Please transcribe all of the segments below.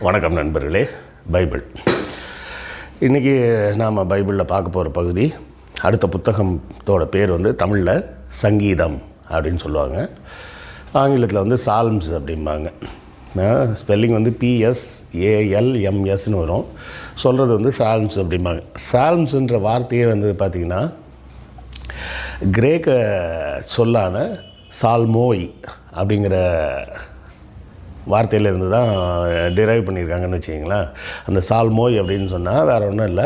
வணக்கம் நண்பர்களே. பைபிள் இன்றைக்கி நாம் பைபிளில் பார்க்க போகிற பகுதி, அடுத்த புத்தகத்தோட பேர் வந்து தமிழில் சங்கீதம் அப்படின்னு சொல்லுவாங்க. ஆங்கிலத்தில் வந்து சால்ம்ஸ் அப்படிம்பாங்க. ஸ்பெல்லிங் வந்து PSALMSன்னு வரும். சொல்கிறது வந்து சால்ம்ஸ் அப்படிம்பாங்க. சால்ம்ஸுன்ற வார்த்தையே வந்து பார்த்திங்கன்னா கிரேக்க சொல்லான சால்மோய் அப்படிங்கிற வார்த்தையிலேருந்து தான் டிரைவ் பண்ணியிருக்காங்கன்னு வச்சிங்களேன். அந்த சால்மோய் அப்படின்னு சொன்னால் வேறு ஒன்றும் இல்லை,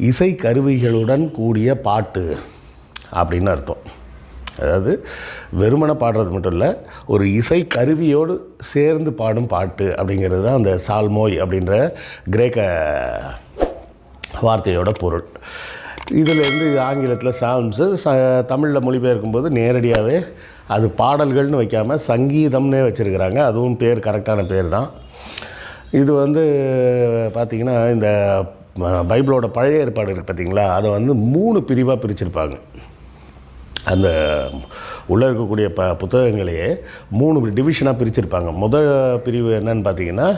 இசை கருவிகளுடன் கூடிய பாட்டு அப்படின்னு அர்த்தம். அதாவது வெறுமனை பாடுறது மட்டும் இல்லை, ஒரு இசை கருவியோடு சேர்ந்து பாடும் பாட்டு அப்படிங்கிறது தான் அந்த சால்மோய் அப்படின்ற கிரேக்க வார்த்தையோட பொருள். இதிலேருந்து ஆங்கிலத்தில் சால்ம்ஸு தமிழில் மொழிபெயர்க்கும்போது நேரடியாகவே அது பாடல்கள்னு வைக்காமல் சங்கீதம்னே வச்சுருக்கிறாங்க. அதுவும் பேர் கரெக்டான பேர் தான். இது வந்து பார்த்திங்கன்னா இந்த பைபிளோட பழைய ஏற்பாடு இருக்குது பார்த்திங்களா, அதை வந்து 3 பிரிவாக பிரிச்சிருப்பாங்க. அந்த உள்ளே இருக்கக்கூடிய புத்தகங்களையே 3 டிவிஷனாக பிரிச்சிருப்பாங்க. முதல் பிரிவு என்னன்னு பார்த்திங்கன்னா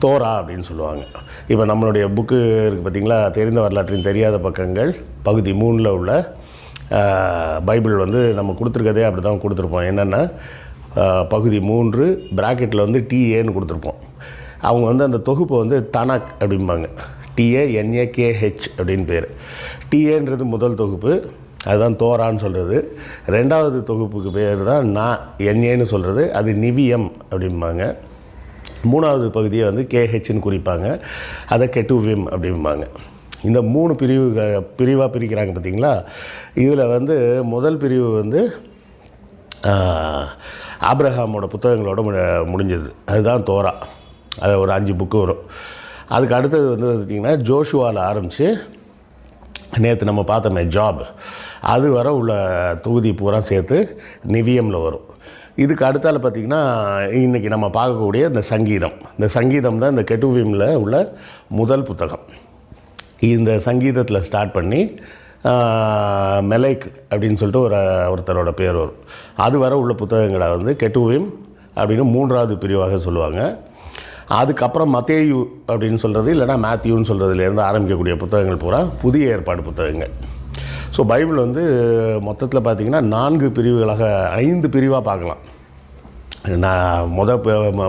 தோரா அப்படின்னு சொல்லுவாங்க. இப்போ நம்மளுடைய புக்கு இருக்குது பார்த்திங்களா, தெரிந்த வரலாற்றின் தெரியாத பக்கங்கள் பகுதி 3ல் உள்ள பைபிள் வந்து நம்ம கொடுத்துருக்கதே அப்படி தான் கொடுத்துருப்போம். என்னென்னா பகுதி 3 ப்ராக்கெட்டில் வந்து TAன்னு கொடுத்துருப்போம். அவங்க வந்து அந்த தொகுப்பை வந்து தனக் அப்படிம்பாங்க. TANAKH அப்படின்னு பேர். TAன்றது முதல் தொகுப்பு, அதுதான் தோரான்னு சொல்கிறது. ரெண்டாவது தொகுப்புக்கு பேர் தான் NAன்னு சொல்கிறது, அது நிவியம் அப்படிம்பாங்க. மூணாவது பகுதியை வந்து KHன்னு குறிப்பாங்க, அதை கெட்டுவிம் அப்படிம்பாங்க. இந்த 3 பிரிவாக பிரிக்கிறாங்க பார்த்திங்களா. இதில் வந்து முதல் பிரிவு வந்து ஆபிரகாமோட புத்தகங்களோட முடிஞ்சது, அதுதான் தோரா. அது ஒரு 5 புக்கு வரும். அதுக்கு அடுத்தது வந்து பார்த்திங்கன்னா ஜோஷுவாவில் ஆரம்பித்து நேற்று நம்ம பார்த்தோமே ஜாப், அது வர உள்ள தொகுதி பூரா சேர்த்து நிவியமில் வரும். இதுக்கு அடுத்தால் பார்த்திங்கன்னா இன்றைக்கி நம்ம பார்க்கக்கூடிய இந்த சங்கீதம் தான் இந்த கெட்டுவிமில் உள்ள முதல் புத்தகம். இந்த சங்கீதத்தில் ஸ்டார்ட் பண்ணி மெலைக் அப்படின்னு சொல்லிட்டு ஒருத்தரோட பேர் வரும். அது வர உள்ள புத்தகங்களை வந்து கெட்டுவிம் அப்படின்னு 3வது பிரிவாக சொல்லுவாங்க. அதுக்கப்புறம் மத்தேயு அப்படின்னு சொல்கிறது, இல்லைனா மேத்யூன்னு சொல்கிறதுலேருந்து ஆரம்பிக்கக்கூடிய புத்தகங்கள் பூரா புதிய ஏற்பாடு புத்தகங்கள். ஸோ பைபிள் வந்து மொத்தத்தில் பார்த்திங்கன்னா 4 பிரிவுகளாக 5 பிரிவாக பார்க்கலாம். நான்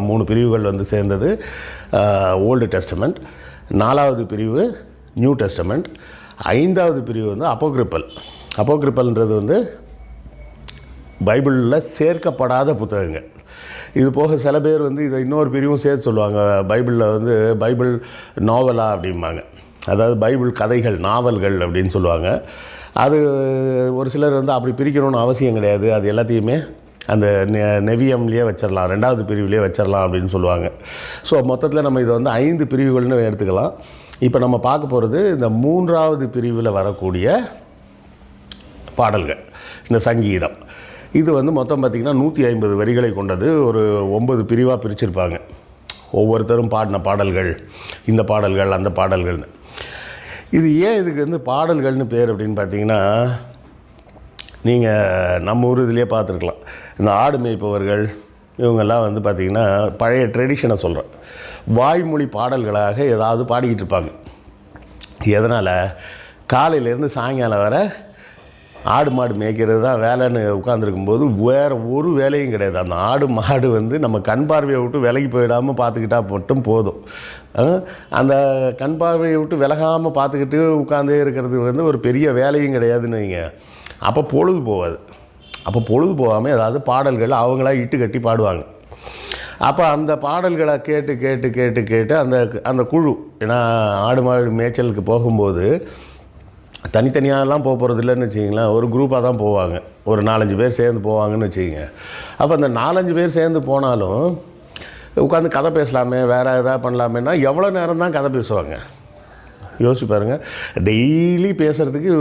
3 பிரிவுகள் வந்து சேர்ந்தது ஓல்டு டெஸ்டமெண்ட், 4வது பிரிவு நியூ டெஸ்டமெண்ட், 5வது பிரிவு வந்து அப்போக்ரிப்பல்ன்றது வந்து பைபிளில் சேர்க்கப்படாத புத்தகங்கள். இது போக சில பேர் வந்து இதை இன்னொரு பிரிவும் சேர்த்து சொல்லுவாங்க. பைபிளில் வந்து பைபிள் நாவலா அப்படிம்பாங்க, அதாவது பைபிள் கதைகள், நாவல்கள் அப்படின்னு சொல்லுவாங்க. அது ஒரு சிலர் வந்து அப்படி பிரிக்கணும்னு அவசியம் கிடையாது, அது எல்லாத்தையுமே அந்த நெவியம்லேயே வச்சிடலாம், 2வது பிரிவுலேயே வச்சிடலாம் அப்படின்னு சொல்லுவாங்க. ஸோ மொத்தத்தில் நம்ம இதை வந்து 5 பிரிவுகள்னு எடுத்துக்கலாம். இப்போ நம்ம பார்க்க போகிறது இந்த 3வது பிரிவில் வரக்கூடிய பாடல்கள், இந்த சங்கீதம். இது வந்து மொத்தம் பார்த்திங்கன்னா 150 வரிகளை கொண்டது. ஒரு 9 பிரிவாக பிரிச்சிருப்பாங்க. ஒவ்வொருத்தரும் பாடின பாடல்கள், இந்த பாடல்கள், அந்த பாடல்கள்னு. இது ஏன் இதுக்கு வந்து பாடல்கள்னு பேர் அப்படின்னு பார்த்தீங்கன்னா, நீங்கள் நம்ம ஊர் இதுலேயே பார்த்துருக்கலாம். இந்த ஆடு மேய்ப்பவர்கள் இவங்கெல்லாம் வந்து பார்த்திங்கன்னா பழைய ட்ரெடிஷனை சொல்கிறேன், வாய்மொழி பாடல்களாக ஏதாவது பாடிக்கிட்டு இருப்பாங்க. எதனால்? காலையிலேருந்து சாயங்காலம் வர ஆடு மாடு மேய்க்கிறது தான் வேலைன்னு உட்காந்துருக்கும்போது வேறு ஒரு வேலையும் கிடையாது. அந்த ஆடு மாடு வந்து நம்ம கண் பார்வையை விட்டு விலகி போயிடாமல் பார்த்துக்கிட்டால் மட்டும் போதும். அந்த கண் பார்வையை விட்டு விலகாமல் பார்த்துக்கிட்டு உட்காந்தே இருக்கிறது வந்து ஒரு பெரிய வேலையும் கிடையாதுன்னு வைங்க. அப்போ பொழுது போகாது. அப்போ பொழுது போகாமல் ஏதாவது பாடல்கள் அவங்களா இட்டு கட்டி பாடுவாங்க. அப்போ அந்த பாடல்களை கேட்டு கேட்டு கேட்டு கேட்டு அந்த குழு, ஏன்னா ஆடு மாடு மேய்ச்சலுக்கு போகும்போது தனித்தனியாகலாம் போகிறது இல்லைன்னு வச்சிங்களேன், ஒரு குரூப்பாக தான் போவாங்க. ஒரு 4-5 பேர் சேர்ந்து போவாங்கன்னு வச்சுக்கிங்க. அப்போ அந்த 4-5 பேர் சேர்ந்து போனாலும் உட்காந்து கதை பேசலாமே, வேறு எதாவது பண்ணலாமேன்னா எவ்வளோ நேரம் தான் கதை பேசுவாங்க யோசிச்சு பாருங்கள். டெய்லி பேசுகிறதுக்கு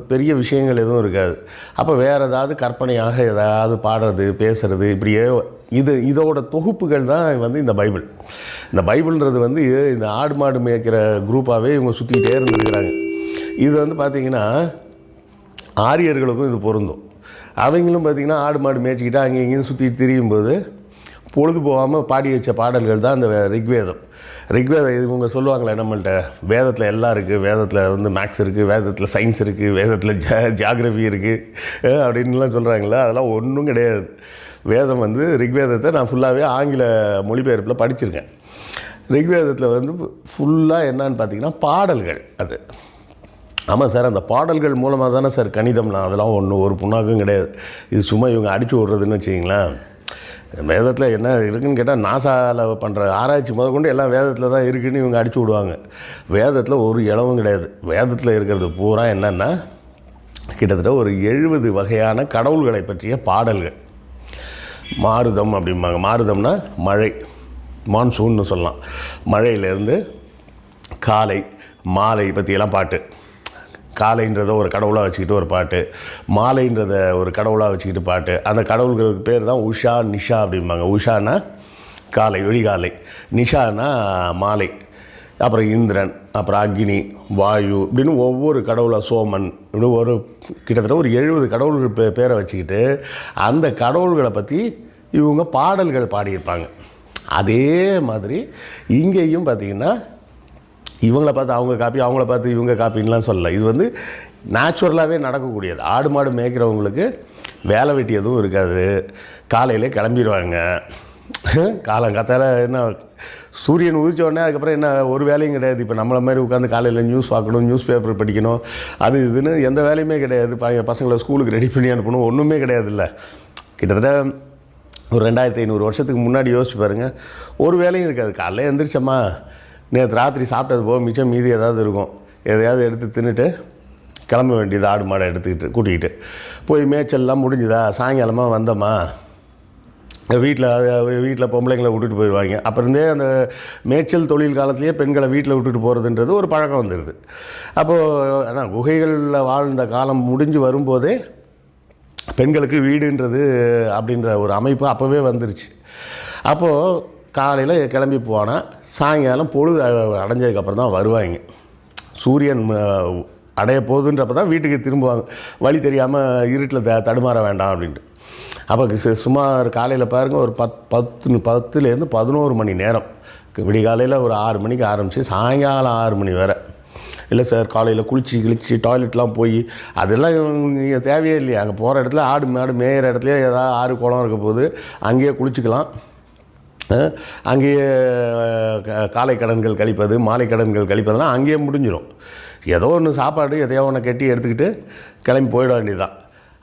பெரிய விஷயங்கள் எதுவும் இருக்காது. அப்போ வேறு ஏதாவது கற்பனையாக ஏதாவது பாடுறது, பேசுகிறது, இப்படியே இதோட தொகுப்புகள் தான் வந்து இந்த பைபிள்ன்றது வந்து இந்த ஆடு மாடு மேய்க்கிற குரூப்பாகவே இவங்க சுற்றிக்கிட்டே இருந்துருக்கிறாங்க. இது வந்து பார்த்திங்கன்னா ஆரியர்களுக்கும் இது பொருந்தும். அவங்களும் பார்த்திங்கன்னா ஆடு மாடு மேய்ச்சிக்கிட்டு அங்கே இங்கேயும் சுற்றிட்டு திரியும்போது பொழுது போகாமல் பாடி வச்ச பாடல்கள் தான் இந்த ரிக்வேதம். ரிக்வேதம் இவங்க சொல்லுவாங்களே நம்மள்கிட்ட, வேதத்தில் எல்லாம் இருக்குது, வேதத்தில் வந்து மேக்ஸ் இருக்குது, வேதத்தில் சயின்ஸ் இருக்குது, வேதத்தில் ஜியாகிரஃபி இருக்குது அப்படின்லாம் சொல்கிறாங்களே, அதெல்லாம் ஒன்றும் கிடையாது. வேதம் வந்து ரிக்வேதத்தை நான் ஃபுல்லாகவே ஆங்கில மொழிபெயர்ப்பில் படிச்சிருக்கேன். ரிக்வேதத்தில் வந்து ஃபுல்லாக என்னன்னு பார்த்தீங்கன்னா பாடல்கள். அது ஆமாம் சார், அந்த பாடல்கள் மூலமாக தானே சார் கணிதம்லாம், அதெல்லாம் ஒரு புண்ணாக்கும் கிடையாது. இது சும்மா இவங்க அடித்து விட்றதுன்னு வச்சிங்களேன். வேதத்தில் என்ன இருக்குதுன்னு கேட்டால் நாசாவில் பண்ணுற ஆராய்ச்சி முதற்கொண்டு எல்லாம் வேதத்தில் தான் இருக்குதுன்னு இவங்க அடித்து விடுவாங்க. வேதத்தில் ஒரு இளவும் கிடையாது. வேதத்தில் இருக்கிறது பூரா என்னென்னா கிட்டத்தட்ட ஒரு 70 வகையான கடவுள்களை பற்றிய பாடல்கள். மாருதம் அப்படிம்பாங்க. மாருதம்னா மழை, மான்சூன்னு சொல்லலாம். மழையிலேருந்து காலை மாலை பற்றியெல்லாம் பாட்டு. காலைன்றதை ஒரு கடவுளாக வச்சுக்கிட்டு ஒரு பாட்டு, மாலைன்றதை ஒரு கடவுளாக வச்சுக்கிட்டு பாட்டு. அந்த கடவுள்களுக்கு பேர் தான் உஷா நிஷா அப்படிம்பாங்க. உஷானா காலை, விடிகாலை. நிஷானா மாலை. அப்புறம் இந்திரன், அப்புறம் அக்னி, வாயு இப்படின்னு ஒவ்வொரு கடவுளாக, சோமன், இப்படி கிட்டத்தட்ட ஒரு 70 கடவுள்கள் பேரை வச்சுக்கிட்டு அந்த கடவுள்களை பற்றி இவங்க பாடல்கள் பாடியிருப்பாங்க. அதே மாதிரி இங்கேயும் பார்த்திங்கன்னா இவங்கள பார்த்து அவங்க காப்பி, அவங்கள பார்த்து இவங்க காப்பின்லாம் சொல்லலை. இது வந்து நேச்சுரலாகவே நடக்கக்கூடியது. ஆடு மாடு மேய்க்கிறவங்களுக்கு வேலை வெட்டி எதுவும் இருக்காது. காலையிலே கிளம்பிடுவாங்க. காலங்காத்தால என்ன சூரியன் உதிச்ச உடனே அதுக்கப்புறம் என்ன ஒரு வேலையும் கிடையாது. இப்போ நம்மளை மாதிரி உட்காந்து காலையில் நியூஸ் பார்க்கணும், நியூஸ் பேப்பர் படிக்கணும், அது இதுன்னு எந்த வேலையுமே கிடையாது. பசங்களை ஸ்கூலுக்கு ரெடி பண்ணி அனுப்பணும், ஒன்றுமே கிடையாது. இல்லை, கிட்டத்தட்ட ஒரு 2500 வருஷத்துக்கு முன்னாடி யோசிச்சு பாருங்கள், ஒரு வேலையும் இருக்காது. காலையில் எழுந்திரிச்சம்மா, நேற்று ராத்திரி சாப்பிட்டது போக மிச்சம் மீதி ஏதாவது இருக்கும், எதையாவது எடுத்து தின்னுட்டு கிளம்ப வேண்டியது. ஆடு மாடை கூட்டிக்கிட்டு போய் மேய்ச்சல்லாம் முடிஞ்சுதா, சாயங்காலமாக வந்தோமா, வீட்டில் பொம்பளைங்களை விட்டுட்டு போயிடுவாங்க. அப்புறந்தே அந்த மேய்ச்சல் தொழில் காலத்துலேயே பெண்களை வீட்டில் விட்டுட்டு போகிறதுன்றது ஒரு பழக்கம் வந்துடுது. அப்போது ஆனால் குகைகளில் வாழ்ந்த காலம் முடிஞ்சு வரும்போதே பெண்களுக்கு வீடுன்றது அப்படின்ற ஒரு அமைப்பு அப்போவே வந்துருச்சு. அப்போது காலையில் கிளம்பி போனால் சாயங்காலம் பொழுது அடைஞ்சதுக்கப்புறம் தான் வருவாங்க. சூரியன் அடைய போகுதுன்றப்ப தான் வீட்டுக்கு திரும்புவாங்க, வழி தெரியாமல் இருட்டில் தடுமாற வேண்டாம் அப்படின்ட்டு. அப்போ சுமார் காலையில் பாருங்கள், ஒரு 10லேருந்து 11 மணி நேரம். விடிகாலையில் ஒரு 6 மணிக்கு ஆரம்பித்து சாயங்காலம் 6 மணி வரை. இல்லை சார், காலையில் குளிச்சு டாய்லெட்லாம் போய் அதெல்லாம் இங்கே தேவையே இல்லையா. அங்கே போகிற இடத்துல ஆடு மாடு மேயிற இடத்துல ஏதாவது ஆறு குளம் இருக்க போது அங்கேயே குளிச்சுக்கலாம். அங்கேயே காலை கடன்கள் கழிப்பது, மாலை கடன்கள் கழிப்பதெல்லாம் அங்கேயே முடிஞ்சிடும். ஏதோ ஒன்று சாப்பாடு எதையோ ஒன்று கட்டி எடுத்துக்கிட்டு கிளம்பி போயிட வேண்டியது தான்.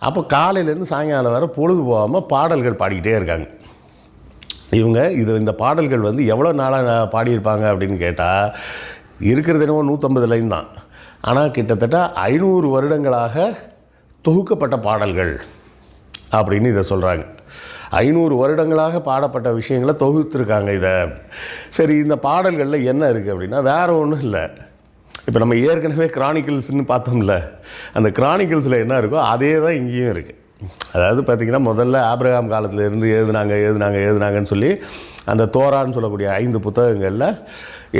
அப்போ காலையிலேருந்து சாயங்காலம் வரை பொழுது போகாமல் பாடல்கள் பாடிக்கிட்டே இருக்காங்க இவங்க. இந்த பாடல்கள் வந்து எவ்வளோ நாளாக பாடியிருப்பாங்க அப்படின்னு கேட்டால் இருக்கிறது என்னவோ 150 லைன் தான். ஆனால் கிட்டத்தட்ட 500 வருடங்களாக தொகுக்கப்பட்ட பாடல்கள் அப்படின்னு இதை சொல்கிறாங்க. 500 வருடங்களாக பாடப்பட்ட விஷயங்களை தொகுத்துருக்காங்க இதை. சரி, இந்த பாடல்களில் என்ன இருக்குது அப்படின்னா வேறு ஒன்றும் இல்லை. இப்போ நம்ம ஏற்கனவே கிரானிக்கல்ஸ்னு பார்த்தோம்ல, அந்த கிரானிக்கல்ஸில் என்ன இருக்கோ அதே தான் இங்கேயும் இருக்குது. அதாவது பார்த்திங்கன்னா முதல்ல ஆபிரகாம் காலத்திலேருந்து எழுதுனாங்கன்னு சொல்லி அந்த தோரான்னு சொல்லக்கூடிய 5 புத்தகங்களில்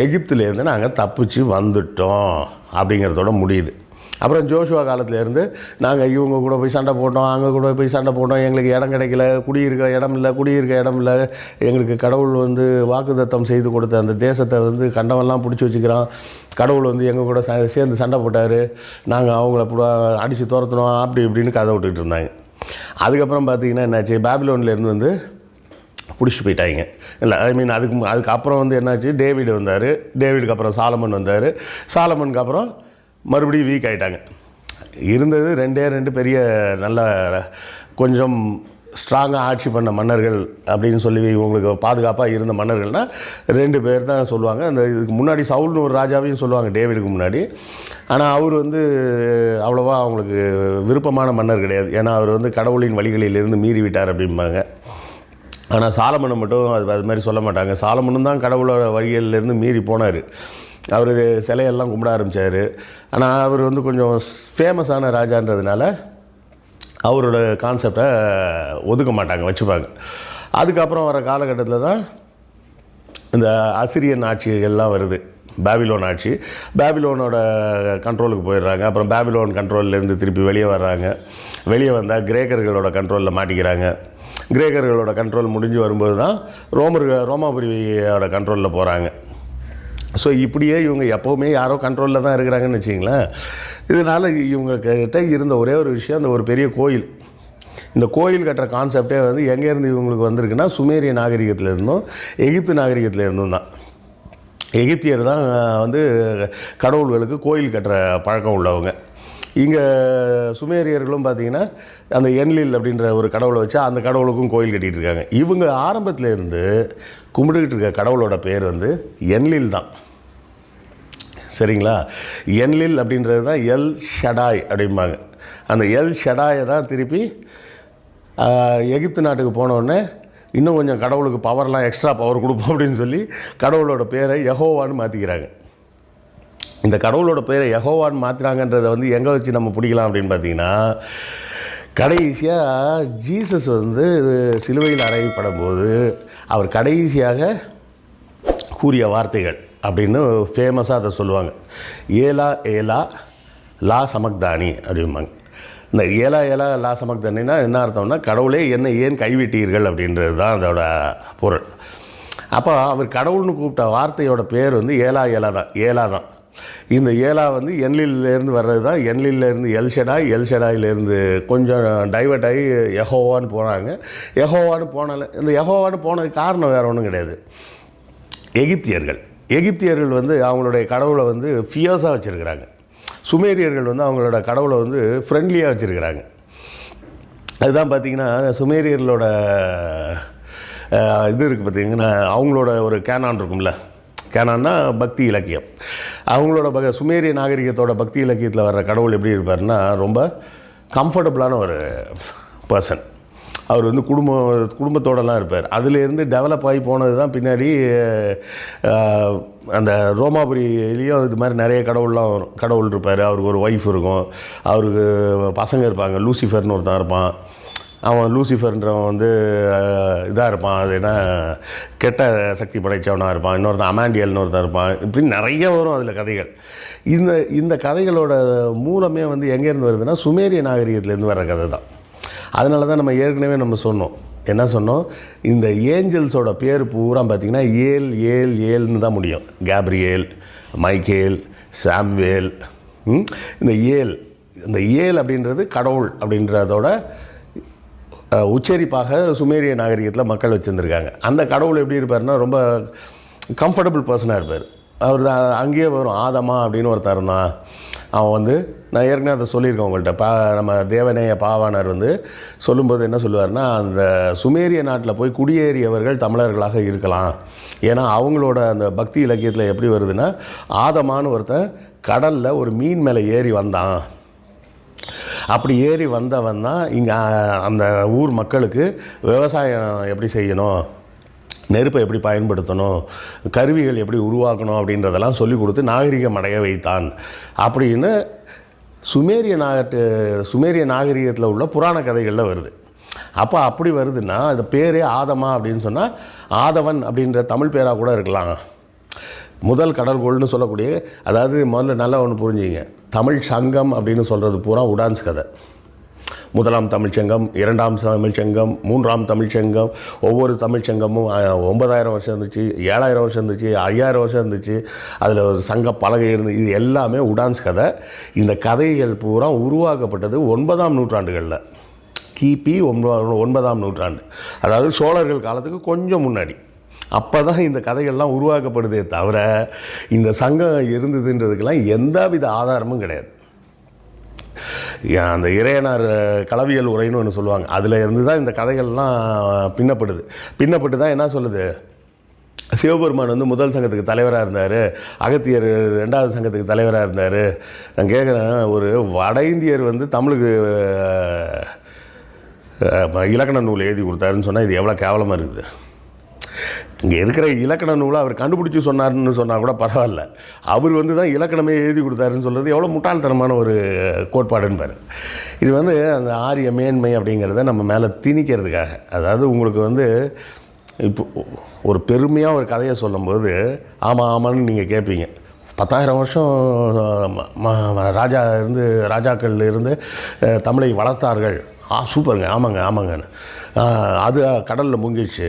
எகிப்துலேருந்து நாங்கள் தப்பிச்சு வந்துட்டோம் அப்படிங்கிறதோட முடியுது. அப்புறம் ஜோஷுவா காலத்துலேருந்து நாங்கள் இவங்க கூட போய் சண்டை போட்டோம், அங்கே கூட போய் சண்டை போட்டோம், எங்களுக்கு இடம் கிடைக்கல, குடியிருக்க இடம் இல்லை, எங்களுக்கு கடவுள் வந்து வாக்குத்தத்தம் செய்து கொடுத்த அந்த தேசத்தை வந்து கண்டவெல்லாம் பிடிச்சி வச்சுக்கிறோம், கடவுள் வந்து எங்கள் கூட சேர்ந்து சண்டை போட்டார், நாங்கள் அவங்கள அடித்து துரத்தணும், அப்படி இப்படின்னு கதை விட்டுக்கிட்டு இருந்தாங்க. அதுக்கப்புறம் பார்த்திங்கன்னா என்னாச்சு, பாபிலோன்லேருந்து வந்து பிடிச்சிட்டு போயிட்டாங்க. இல்லை அதுக்கப்புறம் வந்து என்னாச்சு, டேவிட் வந்தார், டேவிடுக்கு அப்புறம் சாலமன் வந்தார், சாலமனுக்கு அப்புறம் மறுபடியும் வீக் ஆகிட்டாங்க. இருந்தது 2 பெரிய நல்ல கொஞ்சம் ஸ்ட்ராங்காக ஆட்சி பண்ண மன்னர்கள் அப்படின்னு சொல்லி உங்களுக்கு பாதுகாப்பாக இருந்த மன்னர்கள்னால் 2 பேர் தான் சொல்லுவாங்க. அந்த இதுக்கு முன்னாடி சவுல்னு ஒரு ராஜாவையும் சொல்லுவாங்க டேவிடுக்கு முன்னாடி. ஆனால் அவர் வந்து அவ்வளோவா அவங்களுக்கு விருப்பமான மன்னர் கிடையாது. ஏன்னா அவர் வந்து கடவுளின் வழிகளிலிருந்து மீறி விட்டார் அப்படிம்பாங்க. ஆனால் சாலமனை மட்டும் அது மாதிரி சொல்ல மாட்டாங்க. சாலமனும் தான் கடவுளோட வழிகளிலேருந்து மீறி போனார். அவர் சிலையெல்லாம் கும்பிட ஆரம்பித்தார். ஆனால் அவர் வந்து கொஞ்சம் ஃபேமஸான ராஜான்றதுனால அவரோட கான்செப்டை ஒதுக்க மாட்டாங்க, வச்சுப்பாங்க. அதுக்கப்புறம் வர காலகட்டத்தில் தான் இந்த அசிரியன் ஆட்சிகள்லாம் வருது, பாபிலோன் ஆட்சி. பாபிலோனோட கண்ட்ரோலுக்கு போயிடுறாங்க. அப்புறம் பாபிலோன் கண்ட்ரோல்லேருந்து திருப்பி வெளியே வர்றாங்க. வெளியே வந்தால் கிரேக்கர்களோட கண்ட்ரோலில் மாட்டிக்கிறாங்க. கிரேக்கர்களோட கண்ட்ரோல் முடிஞ்சு வரும்போது தான் ரோமாபுரியோட கண்ட்ரோலில் போகிறாங்க. ஸோ இப்படியே இவங்க எப்போவுமே யாரோ கண்ட்ரோலில் தான் இருக்கிறாங்கன்னு வச்சிங்களேன். இதனால் இவங்கக்கிட்ட இருந்த ஒரே ஒரு விஷயம், அந்த ஒரு பெரிய கோயில். இந்த கோயில் கட்டுற கான்செப்டே வந்து எங்கேருந்து இவங்களுக்கு வந்திருக்குன்னா சுமேரிய நாகரிகத்தில் இருந்தும் எகிப்து நாகரிகத்தில் இருந்தும் தான். எகிப்தியர் தான் வந்து கடவுள்களுக்கு கோயில் கட்டுற பழக்கம் உள்ளவங்க. இங்கே சுமேரியர்களும் பார்த்திங்கன்னா அந்த என்லில் அப்படின்ற ஒரு கடவுளை வச்சு அந்த கடவுளுக்கும் கோயில் கட்டிகிட்டு இருக்காங்க. இவங்க ஆரம்பத்தில் இருந்து கும்பிட்டுக்கிட்டு இருக்க கடவுளோட பேர் வந்து என்லில் தான். சரிங்களா? என்லில் அப்படின்றது தான் எல் ஷடாய் அப்படிம்பாங்க. அந்த எல் ஷடாயை தான் திருப்பி எகிப்து நாட்டுக்கு போனோடனே இன்னும் கொஞ்சம் கடவுளுக்கு பவர்லாம் எக்ஸ்ட்ரா பவர் கொடுப்போம் அப்படின்னு சொல்லி கடவுளோட பேரை யெகோவான்னு மாற்றிக்கிறாங்க. இந்த கடவுளோட பேரை யெகோவான்னு மாற்றுறாங்கன்றதை வந்து எங்கே வச்சு நம்ம பிடிக்கலாம் அப்படின்னு பார்த்தீங்கன்னா, கடைசியாக ஜீசஸ் வந்து சிலுவையில் அறையப்படும் போது அவர் கடைசியாக கூறிய வார்த்தைகள் அப்படின்னு ஃபேமஸாக அதை சொல்லுவாங்க. ஏலா ஏலா லா சமக்தானி அப்படிம்பாங்க. இந்த ஏலா ஏலா லா சமக்தானின்னா என்ன அர்த்தம்னா, கடவுளே என்னை ஏன் கைவிட்டீர்கள் அப்படின்றது தான் அதோட பொருள். அப்போ அவர் கடவுள்னு கூப்பிட்ட வார்த்தையோட பேர் வந்து ஏலா ஏலா தான், ஏலா தான். இந்த ஏலா வந்து என்லிலேருந்து வர்றது தான். என்லிலேருந்து எல்ஷடாயிலேருந்து கொஞ்சம் டைவர்ட் ஆகி யெகோவான்னு போனாங்க. யெகோவான்னு போனதுக்கு காரணம் வேறு ஒன்றும் கிடையாது. எகிப்தியர்கள் வந்து அவங்களுடைய கடவுளை வந்து ஃபியர்ஸாக வச்சுருக்கிறாங்க. சுமேரியர்கள் வந்து அவங்களோட கடவுளை வந்து ஃப்ரெண்ட்லியாக வச்சுருக்கிறாங்க. அதுதான் பார்த்திங்கன்னா சுமேரியர்களோட இது இருக்குது பார்த்திங்கன்னா, அவங்களோட ஒரு கேனான் இருக்கும்ல, கேனான்னா பக்தி இலக்கியம். அவங்களோட சுமேரிய நாகரிகத்தோட பக்தி இலக்கியத்தில் வர்ற கடவுள் எப்படி இருப்பார்னா, ரொம்ப கம்ஃபர்டபுளான ஒரு பர்சன். அவர் வந்து குடும்பத்தோடலாம் இருப்பார். அதுலேருந்து டெவலப் ஆகி போனது தான் பின்னாடி அந்த ரோமாபுரியிலையும் இது மாதிரி நிறைய கடவுள் இருப்பார். அவருக்கு ஒரு ஒய்ஃப் இருக்கும், அவருக்கு பசங்க இருப்பாங்க. லூசிஃபர்னு ஒருத்தன் இருப்பான். அவன் லூசிஃபர்ன்றவன் வந்து இதாக இருப்பான், அது என்ன கெட்ட சக்தி படைத்தவனாக இருப்பான். இன்னொருத்தன் அமாண்டியல்னு ஒருத்தன் இருப்பான். இப்படி நிறைய வரும் அதில் கதைகள். இந்த கதைகளோட மூலமே வந்து எங்கேருந்து வருதுன்னா சுமேரிய நாகரிகத்துலேருந்து வர்ற கதை தான். அதனால தான் நம்ம ஏற்கனவே சொன்னோம், என்ன சொன்னோம், இந்த ஏஞ்சல்ஸோட பேர் பூரா பார்த்திங்கன்னா ஏல்னு தான் முடியும். Gabriel, Michael, Samuel. இந்த ஏல் அப்படின்றது கடவுள் அப்படின்றதோட உச்சரிப்பாக சுமேரிய நாகரிகத்தில் மக்கள் வச்சுருந்துருக்காங்க. அந்த கடவுள் எப்படி இருப்பார்னா, ரொம்ப கம்ஃபர்டபுள் பர்சனாக இருப்பார். அவர் தான் அங்கேயே வரும். ஆதமா அப்படின்னு ஒருத்தர் இருந்தான். அவன் வந்து நான் ஏற்கனவே அதை சொல்லியிருக்கேன் உங்கள்கிட்ட. நம்ம தேவநேய பாவாணர் வந்து சொல்லும்போது என்ன சொல்லுவார்னா, அந்த சுமேரிய நாட்டில் போய் குடியேறியவர்கள் தமிழர்களாக இருக்கலாம். ஏன்னா அவங்களோட அந்த பக்தி இலக்கியத்தில் எப்படி வருதுன்னா, ஆதமான்னு ஒருத்தன் கடலில் ஒரு மீன் மேலே ஏறி வந்தான். அப்படி ஏறி வந்தவன் தான் இங்கே அந்த ஊர் மக்களுக்கு விவசாயம் எப்படி செய்யணும், நெருப்பை எப்படி பயன்படுத்தணும், கருவிகள் எப்படி உருவாக்கணும் அப்படின்றதெல்லாம் சொல்லிக் கொடுத்து நாகரிகம் அடைய வைத்தான் அப்படின்னு சுமேரிய நாகரிகத்தில் உள்ள புராண கதைகளில் வருது. அப்போ அப்படி வருதுன்னா அது பேரே ஆதமா அப்படின்னு சொன்னால் ஆதவன் அப்படின்ற தமிழ் பேராக கூட இருக்கலாம். முதல் கடல்கோள்னு சொல்லக்கூடிய, அதாவது முதல்ல நல்லா ஒன்று புரிஞ்சுங்க, தமிழ் சங்கம் அப்படின்னு சொல்கிறது பூரா உடான்ஸ் கதை. முதலாம் தமிழ்ச்சங்கம், இரண்டாம் தமிழ்ச்சங்கம், மூன்றாம் தமிழ்ச்சங்கம். ஒவ்வொரு தமிழ்ச்சங்கமும் 9000 வருஷம் இருந்துச்சு, 7000 வருஷம் இருந்துச்சு, 5000 வருஷம் இருந்துச்சு. அதில் ஒரு சங்க பலகை இருந்து, இது எல்லாமே உடான்ஸ் கதை. இந்த கதைகள் பூரா உருவாக்கப்பட்டது 9ஆம் நூற்றாண்டுகளில், கிபி 9ஆம் நூற்றாண்டு, அதாவது சோழர்கள் காலத்துக்கு கொஞ்சம் முன்னாடி. அப்போ தான் இந்த கதைகள்லாம் உருவாக்கப்படுதே தவிர இந்த சங்கம் இருந்ததுன்றதுக்கெல்லாம் எந்தவித ஆதாரமும் கிடையாது. அந்த இறையனார் களவியல் உரைன்னு ஒன்று சொல்லுவாங்க, அதில் இருந்து தான் இந்த கதைகள்லாம் பின்னப்பட்டு தான் என்ன சொல்லுது, சிவபெருமான் வந்து முதல் சங்கத்துக்கு தலைவராக இருந்தார், அகத்தியர் 2வது சங்கத்துக்கு தலைவராக இருந்தார். நான் கேட்குறேன், ஒரு வட இந்தியர் வந்து தமிழுக்கு இலக்கண நூல் எழுதி கொடுத்தாருன்னு சொன்னால் இது எவ்வளோ கேவலமாக இருக்குது. இங்கே இருக்கிற இலக்கண நூலை அவர் கண்டுபிடிச்சி சொன்னார்னு சொன்னால் கூட பரவாயில்ல, அவர் வந்து தான் இலக்கணமே எழுதி கொடுத்தாருன்னு சொல்கிறது எவ்வளோ முட்டாள்தனமான ஒரு கோட்பாடுன்னு பாரு. இது வந்து அந்த ஆரிய மேன்மை அப்படிங்கிறத நம்ம மேலே திணிக்கிறதுக்காக. அதாவது உங்களுக்கு வந்து இப்போ ஒரு பெருமையாக ஒரு கதையை சொல்லும்போது ஆமான்னு நீங்கள் கேட்பீங்க. 10,000 வருஷம் ராஜாக்கள் இருந்து தமிழை வளர்த்தார்கள் சூப்பருங்க, ஆமாங்க ஆமாங்கன்னு. அது கடலில் முங்கிடுச்சு.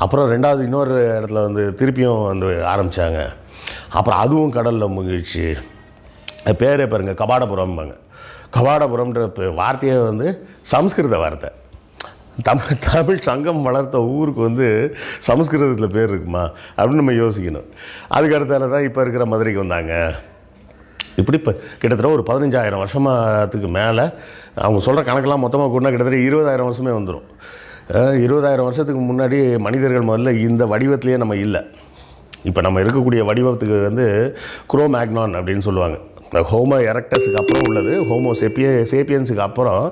அப்புறம் ரெண்டாவது இன்னொரு இடத்துல வந்து திருப்பியும் வந்து ஆரம்பித்தாங்க. அப்புறம் அதுவும் கடலில் முங்கிடுச்சு. பேரே பாருங்கள், கபாடபுரம்பாங்க. கபாடபுரம்ன்ற வார்த்தையே வந்து சமஸ்கிருத வார்த்தை. தமிழ் சங்கம் வளர்த்த ஊருக்கு வந்து சமஸ்கிருதத்தில் பேர் இருக்குமா அப்படின்னு நம்ம யோசிக்கணும். அதுக்கு அடுத்தால தான் இப்போ இருக்கிற மதுரைக்கு வந்தாங்க. இப்படி இப்போ கிட்டத்தட்ட ஒரு 15,000 வருஷத்துக்கு மேலே அவங்க சொல்கிற கணக்கெல்லாம் மொத்தமாக கூடனா கிட்டத்தட்ட 20,000 வருஷமே வந்துடும். 20,000 வருஷத்துக்கு முன்னாடி மனிதர்கள் முதல்ல இந்த வடிவத்திலே நம்ம இல்லை. இப்போ நம்ம இருக்கக்கூடிய வடிவத்துக்கு வந்து குரோமேக்னான் அப்படின்னு சொல்லுவாங்க. ஹோமோ எரக்டஸுக்கு அப்புறம் உள்ளது, ஹோமோ சேப்பியன்ஸுக்கு அப்புறம்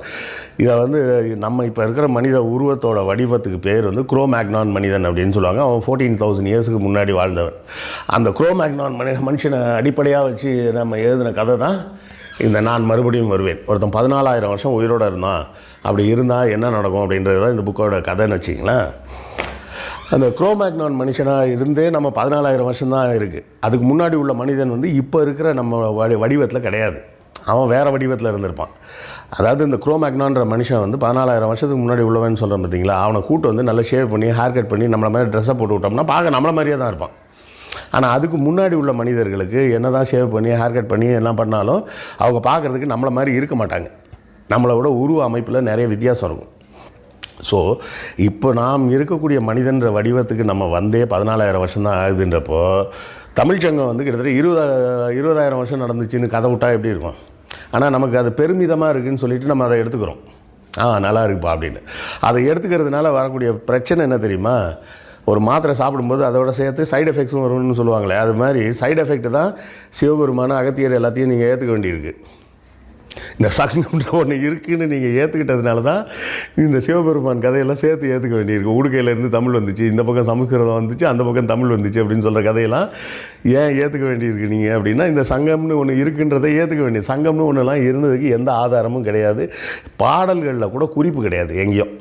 இதை வந்து நம்ம இப்போ இருக்கிற மனித உருவத்தோட வடிவத்துக்கு பேர் வந்து குரோமேக்னான் மனிதன் அப்படின்னு சொல்லுவாங்க. அவன் 14,000 இயர்ஸுக்கு முன்னாடி வாழ்ந்தவன். அந்த குரோமேக்னான் மனுஷனை அடிப்படையாக வச்சு நம்ம எழுதின கதை தான் இந்த நான் மறுபடியும் வருவேன். ஒருத்தன் 14,000 வருஷம் உயிரோடு இருந்தான், அப்படி இருந்தால் என்ன நடக்கும் அப்படின்றது தான் இந்த புக்கோட கதைன்னு வச்சிங்களேன். அந்த குரோமேக்னான் மனுஷனாக இருந்தே நம்ம 14,000 வருஷம்தான் இருக்குது. அதுக்கு முன்னாடி உள்ள மனிதன் வந்து இப்போ இருக்கிற நம்ம வடிவத்தில் கிடையாது. அவன் வேறு வடிவத்தில் இருந்திருப்பான். அதாவது இந்த குரோமேக்னான்ற மனுஷன் வந்து 14,000 வருஷத்துக்கு முன்னாடி உள்ளவன்னு சொல்கிறேன் பார்த்தீங்களா, அவனை கூட்டு வந்து நல்லா ஷேவ் பண்ணி ஹேர் கட் பண்ணி நம்மளை மாதிரி ட்ரெஸ்ஸை போட்டு விட்டோம்னா பார்க்க நம்மளை மாதிரியே தான் இருப்பான். ஆனால் அதுக்கு முன்னாடி உள்ள மனிதர்களுக்கு என்ன தான் ஷேவ் பண்ணி ஹேர் கட் பண்ணி எல்லாம் பண்ணாலும் அவங்க பார்க்குறதுக்கு நம்மளை மாதிரி இருக்க மாட்டாங்க. நம்மளை விட உருவ அமைப்பில் நிறைய வித்தியாசம் இருக்கும். ஸோ இப்போ நாம் இருக்கக்கூடிய மனிதன்ற வடிவத்துக்கு நம்ம வந்தே 14,000 வருஷம்தான் ஆகுதுன்றப்போ தமிழ்ச்சங்கம் வந்து கிட்டத்தட்ட 20,000 வருஷம் நடந்துச்சுன்னு கதை விட்டால் எப்படி இருக்கும்? ஆனால் நமக்கு அது பெருமிதமாக இருக்குதுன்னு சொல்லிட்டு நம்ம அதை எடுத்துக்கிறோம். நல்லா இருக்குப்பா அப்படின்னு. அதை எடுத்துக்கிறதுனால வரக்கூடிய பிரச்சனை என்ன தெரியுமா? ஒரு மாத்திரை சாப்பிடும்போது அதோட சேர்த்து சைடு எஃபெக்ட்ஸும் வரும்னு சொல்லுவாங்களே, அது மாதிரி சைடு எஃபெக்ட் தான் சிவபெருமான அகத்தியர் எல்லாத்தையும் நீங்கள் ஏற்றுக்க வேண்டியிருக்கு. இந்த சங்கம்ன்ற ஒன்று இருக்குதுன்னு நீங்கள் ஏற்றுக்கிட்டதுனால தான் இந்த சிவபெருமான் கதையெல்லாம் சேர்த்து ஏற்றுக்க வேண்டியிருக்கு. உடுக்கையிலேருந்து தமிழ் வந்துச்சு, இந்த பக்கம் சமஸ்கிருதம் வந்துச்சு, அந்த பக்கம் தமிழ் வந்துச்சு அப்படின்னு சொல்கிற கதையெல்லாம் ஏன் ஏற்றுக்க வேண்டியிருக்கு நீங்கள் அப்படின்னா, இந்த சங்கம்னு ஒன்று இருக்குன்றதை ஏற்றுக்க வேண்டிய. சங்கம்னு ஒன்றுலாம் இருந்ததுக்கு எந்த ஆதாரமும் கிடையாது. பாடல்களில் கூட குறிப்பு கிடையாது எங்கேயும்.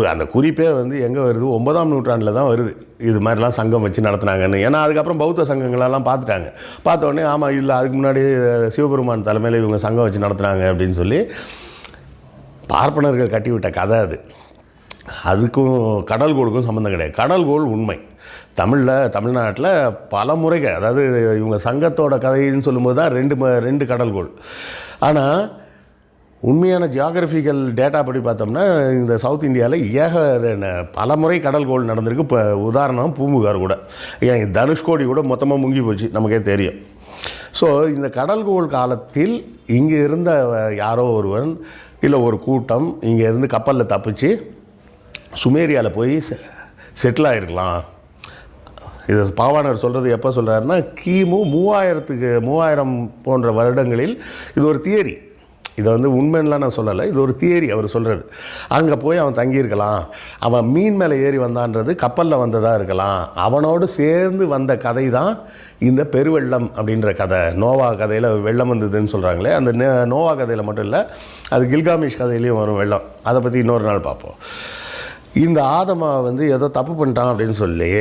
அந்த குறிப்பே வந்து எங்கே வருது? 9ஆம் நூற்றாண்டில் தான் வருது இது மாதிரிலாம் சங்கம் வச்சு நடத்துனாங்கன்னு. ஏன்னா அதுக்கப்புறம் பௌத்த சங்கங்களெல்லாம் பார்த்துட்டாங்க. பார்த்தோடனே ஆமாம் இல்லை அதுக்கு முன்னாடி சிவபெருமான் தலைமையில் இவங்க சங்கம் வச்சு நடத்துனாங்க அப்படின்னு சொல்லி பார்ப்பனர்கள் கட்டிவிட்ட கதை அது. அதுக்கும் கடல்கோளுக்கும் சம்மந்தம் கிடையாது. கடல்கோள் உண்மை. தமிழ்நாட்டில் பல முறைகள், அதாவது இவங்க சங்கத்தோட கதைன்னு சொல்லும்போது தான் ரெண்டு கடல்கோள். ஆனால் உண்மையான ஜியாகிரபிக்கல் டேட்டா படி பார்த்தோம்னா இந்த சவுத் இந்தியாவில் பல முறை கடல்கோள் நடந்திருக்கு. இப்போ உதாரணம் பூம்புகார் கூட, ஏன் தனுஷ்கோடி கூட மொத்தமாக முங்கி போச்சு நமக்கே தெரியும். ஸோ இந்த கடல்கோள் காலத்தில் இங்கே இருந்த யாரோ ஒருவன் இல்லை ஒரு கூட்டம் இங்கே இருந்து கப்பலில் தப்பிச்சு சுமேரியாவில் போய் செட்டில் ஆகிருக்கலாம். இது பாவாணர் சொல்கிறது எப்போ சொல்கிறாருன்னா, கிமு 3000 போன்ற வருடங்களில். இது ஒரு தியரி, இதை வந்து உண்மைன்னெலாம் நான் சொல்லலை, இது ஒரு தியரி அவர் சொல்கிறது. அங்கே போய் அவன் தங்கியிருக்கலாம், அவன் மீன் மேலே ஏறி வந்தான்றது கப்பலில் வந்ததாக இருக்கலாம். அவனோடு சேர்ந்து வந்த கதை தான் இந்த பெருவெள்ளம் அப்படின்ற கதை. நோவா கதையில் வெள்ளம் வந்ததுன்னு சொல்கிறாங்களே, அந்த நோவா கதையில் மட்டும் இல்லை, அது கில்காமிஷ் கதையிலையும் வரும் வெள்ளம். அதை பற்றி இன்னொரு நாள் பார்ப்போம். இந்த ஆதமா வந்து ஏதோ தப்பு பண்ணிட்டான் அப்படின்னு சொல்லி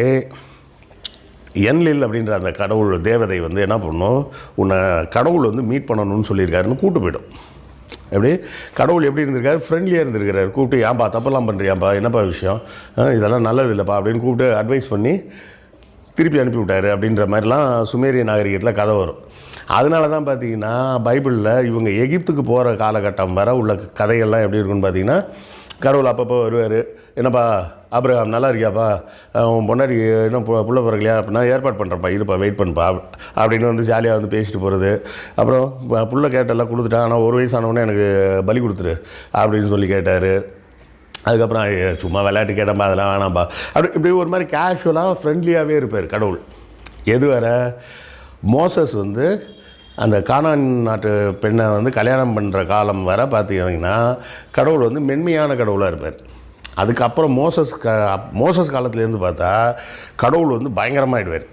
என்லில் அப்படின்ற அந்த கடவுள் தேவதை வந்து என்ன பண்ணும், உன்னை கடவுள் வந்து மீட் பண்ணணும்னு சொல்லியிருக்காருன்னு கூப்பிட்டு போய்டும். எப்படி கடவுள் எப்படி இருந்திருக்காரு? ஃப்ரெண்ட்லியாக இருந்திருக்கிறார். கூப்பிட்டு ஏன்பா தப்பெல்லாம் பண்ணுறியாப்பா, என்னப்பா விஷயம், இதெல்லாம் நல்லது இல்லைப்பா அப்படின்னு கூப்பிட்டு அட்வைஸ் பண்ணி திருப்பி அனுப்பி விட்டார் அப்படின்ற மாதிரிலாம் சுமேரிய நாகரிகத்தில் கதை வரும். அதனால தான் பார்த்திங்கன்னா பைபிளில் இவங்க எகிப்துக்கு போகிற காலகட்டம் வர உள்ள கதைகள்லாம் எப்படி இருக்குன்னு பார்த்திங்கன்னா, கடவுள் அப்பப்போ வருவார். என்னப்பா அப்புறம் நல்லா இருக்கியாப்பா, உன் பொன்னாடி இன்னும் புள்ள பிறக்கலையா, அப்படின்னா ஏற்பாடு பண்ணுறப்பா, இருப்பா வெயிட் பண்ணுப்பா அப்படின்னு வந்து ஜாலியாக வந்து பேசிட்டு போகிறது. அப்புறம் புள்ள கேட்டெல்லாம் கொடுத்துட்டான், ஆனால் ஒரு வயசானவொடனே எனக்கு பலி கொடுத்துரு அப்படின்னு சொல்லி கேட்டார். அதுக்கப்புறம் சும்மா விளையாட்டு கேட்டப்பா, அதெல்லாம் வேணாம்ப்பா இப்படி ஒரு மாதிரி கேஷுவலாக ஃப்ரெண்ட்லியாகவே இருப்பார் கடவுள். எது வர மோசஸ் வந்து அந்த கானான் நாட்டு பெண்ணை வந்து கல்யாணம் பண்ணுற காலம் வர பார்த்தீங்கன்னா கடவுள் வந்து மென்மையான கடவுளாக இருப்பார். அதுக்கப்புறம் மோசஸ் காலத்துலேருந்து பார்த்தா கடவுள் வந்து பயங்கரமாகிடுவார்.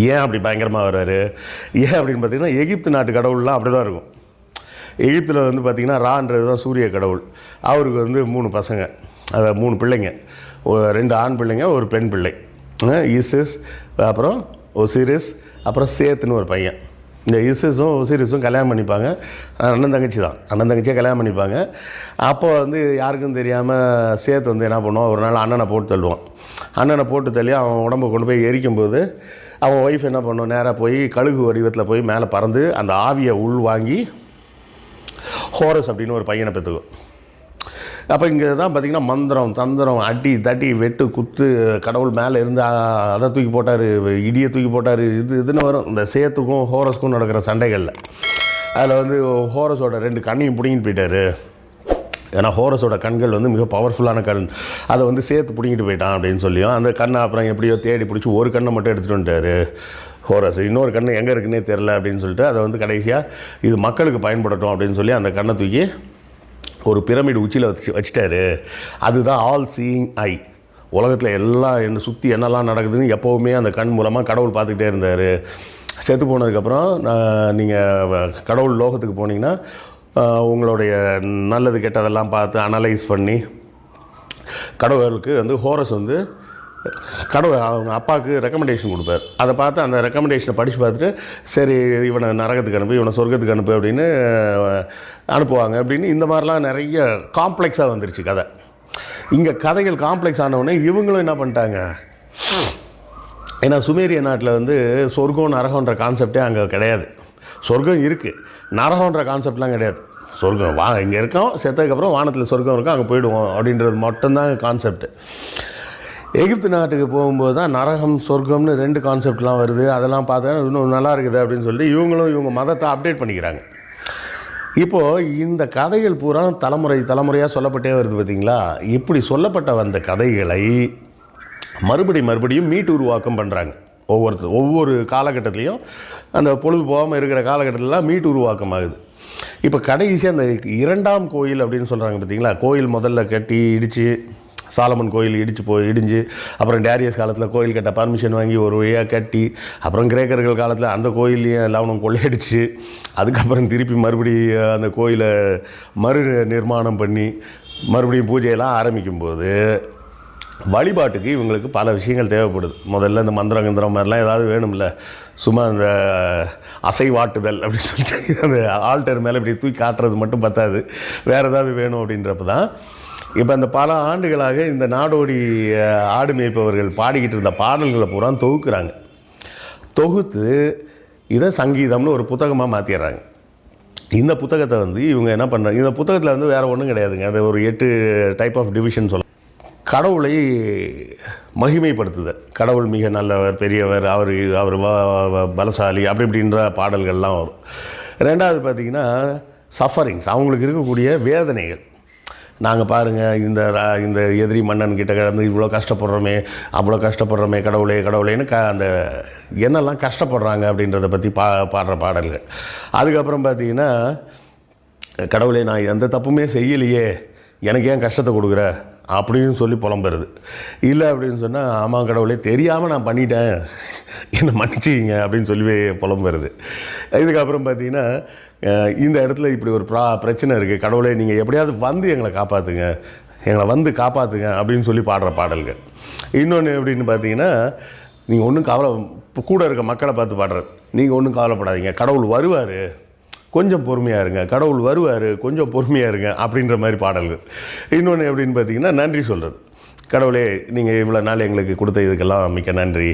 ஏன் அப்படி பயங்கரமாக வர்றாரு? ஏன் அப்படின்னு பார்த்தீங்கன்னா, எகிப்து நாட்டு கடவுள்லாம் அப்படி தான் இருக்கும். எகிப்தில் வந்து பார்த்திங்கன்னா ரான்றது தான் சூரிய கடவுள். அவருக்கு வந்து 3 பசங்க, அதாவது 3 பிள்ளைங்க, 2 ஆண் பிள்ளைங்க, ஒரு பெண் பிள்ளை. ஈசிஸ், அப்புறம் ஒசிரிஸ், அப்புறம் சேத்துன்னு ஒரு பையன். இந்த இசிஸும் ஒசிரிஸும் கல்யாணம் பண்ணிப்பாங்க. அண்ணன் தங்கச்சி தான், அண்ணன் தங்கச்சியாக கல்யாணம் பண்ணிப்பாங்க. அப்போ வந்து யாருக்கும் தெரியாமல் சேத்து வந்து என்ன பண்ணுவான், ஒரு நாள் அண்ணனை போட்டு தள்ளுவான். அண்ணனை போட்டு தள்ளி அவன் உடம்பை கொண்டு போய் எரிக்கும்போது அவன் ஒய்ஃப் என்ன பண்ணும், நேராக போய் கழுகு வடிவத்தில் போய் மேலே பறந்து அந்த ஆவியை உள் வாங்கி ஹோரஸ் அப்படின்னு ஒரு பையனை பெற்றுக்கும். அப்போ இங்கே தான் பார்த்திங்கன்னா மந்திரம் தந்திரம் அடி தட்டி வெட்டு குத்து, கடவுள் மேலே இருந்து அதை தூக்கி போட்டார், இடியை தூக்கி போட்டார், இதுன்னு வரும் இந்த சேத்துக்கும் ஹோரஸுக்கும் நடக்கிற சண்டைகளில். அதில் வந்து ஹோரஸோட 2 கண்ணையும் பிடிங்கிட்டு போயிட்டார். ஏன்னா ஹோரஸோட கண்கள் வந்து மிக பவர்ஃபுல்லான கண், அதை வந்து சேர்த்து பிடிங்கிட்டு போயிட்டான் அப்படின்னு சொல்லியும் அந்த கண்ணை அப்புறம் எப்படியோ தேடி பிடிச்சி ஒரு கண்ணை மட்டும் எடுத்துகிட்டு வந்துட்டார் ஹோரஸ். இன்னொரு கண்ணு எங்கே இருக்குன்னே தெரில அப்படின்னு சொல்லிட்டு அதை வந்து கடைசியாக இது மக்களுக்கு பயன்படட்டும் அப்படின்னு சொல்லி அந்த கண்ணை தூக்கி ஒரு பிரமிடு உச்சியில் வச்சுட்டாரு. அதுதான் ஆல் சீயிங் ஐ. உலகத்தில் எல்லாம் என்ன சுற்றி என்னெல்லாம் நடக்குதுன்னு எப்போவுமே அந்த கண் மூலமாக கடவுள் பார்த்துக்கிட்டே இருந்தார். செத்து போனதுக்கப்புறம் நீங்கள் கடவுள் லோகத்துக்கு போனீங்கன்னா உங்களுடைய நல்லது கெட்டதெல்லாம் பார்த்து அனலைஸ் பண்ணி கடவுளுக்கு வந்து ஹோரஸ் வந்து கடவுள் அவங்க அப்பாவுக்கு ரெக்கமெண்டேஷன் கொடுப்பார். அதை பார்த்து அந்த ரெக்கமெண்டேஷனை படித்து பார்த்துட்டு சரி இவனை நரகத்துக்கு அனுப்பு, இவனை சொர்க்கத்துக்கு அனுப்பு அப்படின்னு அனுப்புவாங்க. அப்படின்னு இந்த மாதிரிலாம் நிறைய காம்ப்ளெக்ஸாக வந்துருச்சு கதை. இங்கே கதைகள் காம்ப்ளெக்ஸ் ஆனவுடனே இவங்களும் என்ன பண்ணிட்டாங்க, ஏன்னா சுமேரிய நாட்டில் வந்து சொர்க்கம் நரகன்ற கான்செப்டே அங்கே கிடையாது. சொர்க்கம் இருக்குது, நரகன்ற கான்செப்ட்லாம் கிடையாது. சொர்க்கம் இங்கே இருக்கோம், செத்ததுக்கப்புறம் வானத்தில் சொர்க்கம் இருக்கும், அங்கே போயிடுவோம் அப்படின்றது மட்டும்தான் கான்செப்ட். எகிப்து நாட்டுக்கு போகும்போது தான் நரகம் சொர்க்கம்னு 2 கான்செப்ட்லாம் வருது. அதெல்லாம் பார்த்தா இன்னும் நல்லா இருக்குது அப்படின்னு சொல்லிட்டு இவங்க மதத்தை அப்டேட் பண்ணிக்கிறாங்க. இப்போது இந்த கதைகள் பூரா தலைமுறையாக சொல்லப்பட்டே வருது பார்த்திங்களா. இப்படி சொல்லப்பட்ட வந்த கதைகளை மறுபடியும் மீட்டு உருவாக்கம் பண்ணுறாங்க. ஒவ்வொரு காலகட்டத்துலேயும் அந்த பொழுது போகாமல் இருக்கிற காலகட்டத்திலலாம் மீட்டு உருவாக்கம் ஆகுது. இப்போ கடைசியாக அந்த 2ஆம் கோயில் அப்படின்னு சொல்கிறாங்க பார்த்திங்களா. கோயில் முதல்ல கட்டி இடித்து, சாலமன் கோயில் இடிஞ்சு அப்புறம் டேரியஸ் காலத்தில் கோயில் கட்ட பர்மிஷன் வாங்கி ஒரு வழியாக கட்டி, அப்புறம் கிரேக்கர்கள் காலத்தில் அந்த கோயிலையும் எல்லாம் கொள்ளையடிச்சு, அதுக்கப்புறம் திருப்பி மறுபடியும் அந்த கோயிலை நிர்மாணம் பண்ணி மறுபடியும் பூஜையெல்லாம் ஆரம்பிக்கும்போது வழிபாட்டுக்கு இவங்களுக்கு பல விஷயங்கள் தேவைப்படுது. முதல்ல இந்த மந்திரம் மாதிரிலாம் ஏதாவது வேணும்ல, சும்மா இந்த அசைவாட்டுதல் அப்படின்னு சொல்லிட்டு அந்த ஆல்டர் மேலே இப்படி தூக்கி காட்டுறது மட்டும் பத்தாது, வேறு ஏதாவது வேணும் அப்படின்றப்ப தான் இப்போ அந்த பல ஆண்டுகளாக இந்த நாடோடி ஆடு மேய்ப்பவர்கள் பாடிக்கிட்டு இருந்த பாடல்களை பூரா தொகுக்கிறாங்க. தொகுத்து இதை சங்கீதம்னு ஒரு புத்தகமாக மாற்றிடுறாங்க. இந்த புத்தகத்தை வந்து இவங்க என்ன பண்ணுறாங்க, இந்த புத்தகத்தில் வந்து வேறு ஒன்றும் கிடையாதுங்க. அது ஒரு 8 டைப் ஆஃப் டிவிஷன் சொல்லலாம். கடவுளை மகிமைப்படுத்துதல், கடவுள் மிக நல்லவர், பெரியவர், அவர் பலசாலி அப்படி இப்படின்ற பாடல்கள்லாம் வரும். 2வது பார்த்திங்கன்னா சஃபரிங்ஸ், அவங்களுக்கு இருக்கக்கூடிய வேதனைகள். நாங்கள் பாருங்கள் இந்த எதிரி மன்னன்கிட்ட கிடந்து இவ்வளோ கஷ்டப்படுறோமே, அவ்வளோ கஷ்டப்படுறோமே, கடவுளேன்னு அந்த என்னெல்லாம் கஷ்டப்படுறாங்க அப்படின்றத பற்றி பாடுற பாடல்கள். அதுக்கப்புறம் பார்த்திங்கன்னா கடவுளே நான் எந்த தப்புமே செய்யலையே, எனக்கு ஏன் கஷ்டத்தை கொடுக்குற அப்படின்னு சொல்லி புலம்புறது. இல்லை அப்படின்னு சொன்னால் ஆமாம் கடவுளே தெரியாமல் நான் பண்ணிட்டேன், என்னை மன்னிச்சிங்க அப்படின்னு சொல்லி புலம்புறது. இதுக்கப்புறம் பார்த்திங்கன்னா இந்த இடத்துல இப்படி ஒரு பிரச்சனை இருக்குது, கடவுளே நீங்கள் எப்படியாவது வந்து எங்களை காப்பாற்றுங்க அப்படின்னு சொல்லி பாடுற பாடல்கள். இன்னொன்று எப்படின்னு பார்த்தீங்கன்னா நீங்கள் ஒன்றும் கூட இருக்க மக்களை பார்த்து பாடுறது, நீங்கள் ஒன்றும் கவலைப்படாதீங்க, கடவுள் வருவார், கொஞ்சம் பொறுமையாக இருங்க, கடவுள் வருவார், கொஞ்சம் பொறுமையாக இருங்க அப்படின்ற மாதிரி பாடல்கள். இன்னொன்று எப்படின்னு பார்த்தீங்கன்னா நன்றி சொல்கிறது, கடவுளே நீங்கள் இவ்வளோ நாள் எங்களுக்கு கொடுத்த இதுக்கெல்லாம் மிக்க நன்றி,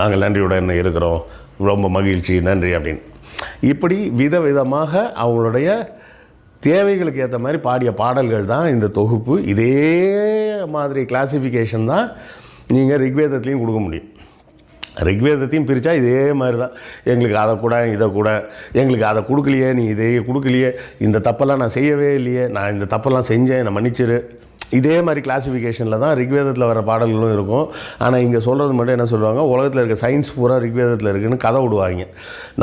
நாங்கள் நன்றியுடன் இருக்கிறோம், ரொம்ப மகிழ்ச்சி, நன்றி அப்படின்னு. இப்படி விதவிதமாக அவங்களுடைய தேவைகளுக்கு ஏற்ற மாதிரி பாடிய பாடல்கள் தான் இந்த தொகுப்பு. இதே மாதிரி கிளாசிஃபிகேஷன் தான் நீங்கள் ரிக்வேதத்துலேயும் கொடுக்க முடியும். ரிக்வேதத்தையும் பிரித்தா இதே மாதிரி தான், எங்களுக்கு அதை கூட இதை கூட, எங்களுக்கு அதை கொடுக்கலையே, நீ இதையே கொடுக்கலையே, இந்த தப்பெல்லாம் நான் செய்யவே இல்லையே, நான் இந்த தப்பெல்லாம் செஞ்சேன், என்னை மன்னிச்சிரு. இதே மாதிரி கிளாசிஃபிகேஷனில் தான் ரிக்வேதத்தில் வர பாடல்களும் இருக்கும். ஆனால் இங்கே சொல்கிறது மட்டும் என்ன சொல்லுவாங்க, உலகத்தில் இருக்க சயின்ஸ் பூரா ரிக்வேதத்தில் இருக்குதுன்னு கதை விடுவாங்க.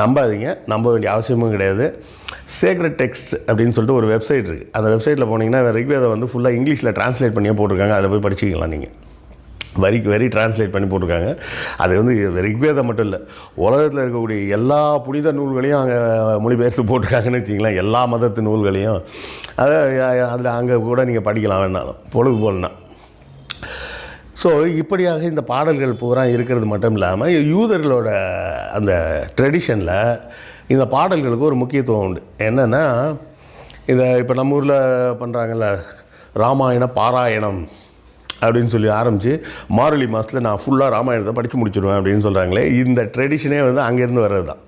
நம்பாதீங்க, நம்ப வேண்டிய அவசியமும் கிடையாது. சேக்ரெட் டெக்ஸ்ட் அப்படின்னு சொல்லிட்டு ஒரு வெப்சைட் இருக்குது. அந்த வெப்சைட்டில் போனீங்கன்னா ரிக்வேதம் வந்து ஃபுல்லாக இங்கிலீஷில் ட்ரான்ஸ்லேட் பண்ணியே போட்டிருக்காங்க. அதில் போய் படிச்சிக்கலாம். நீங்கள் வரி ட்ரான்ஸ்லேட் பண்ணி போட்டிருக்காங்க. அது வந்து ரிக்வேதம் மட்டும் இல்லை, உலகத்தில் இருக்கக்கூடிய எல்லா புனித நூல்களையும் அங்கே மொழிபெயர்த்து போட்டிருக்காங்கன்னு வச்சிங்களேன். எல்லா மதத்து நூல்களையும் அதில் அங்கே கூட நீங்கள் படிக்கலாம் வேணாலும், பொழுது போலனா. ஸோ இப்படியாக இந்த பாடல்கள் பூரா இருக்கிறது மட்டும் இல்லாமல் யூதர்களோட அந்த ட்ரெடிஷனில் இந்த பாடல்களுக்கு ஒரு முக்கியத்துவம் உண்டு. என்னென்னா, இதை இப்போ நம்ம ஊரில் பண்ணுறாங்கல்ல, ராமாயண பாராயணம் அப்படின்னு சொல்லி ஆரம்பித்து மார்கழி மாதத்தில் நான் ஃபுல்லாக ராமாயணத்தை படித்து முடிச்சிடுவேன் அப்படின்னு சொல்கிறாங்களே, இந்த ட்ரெடிஷனே வந்து அங்கேருந்து வர்றது தான்.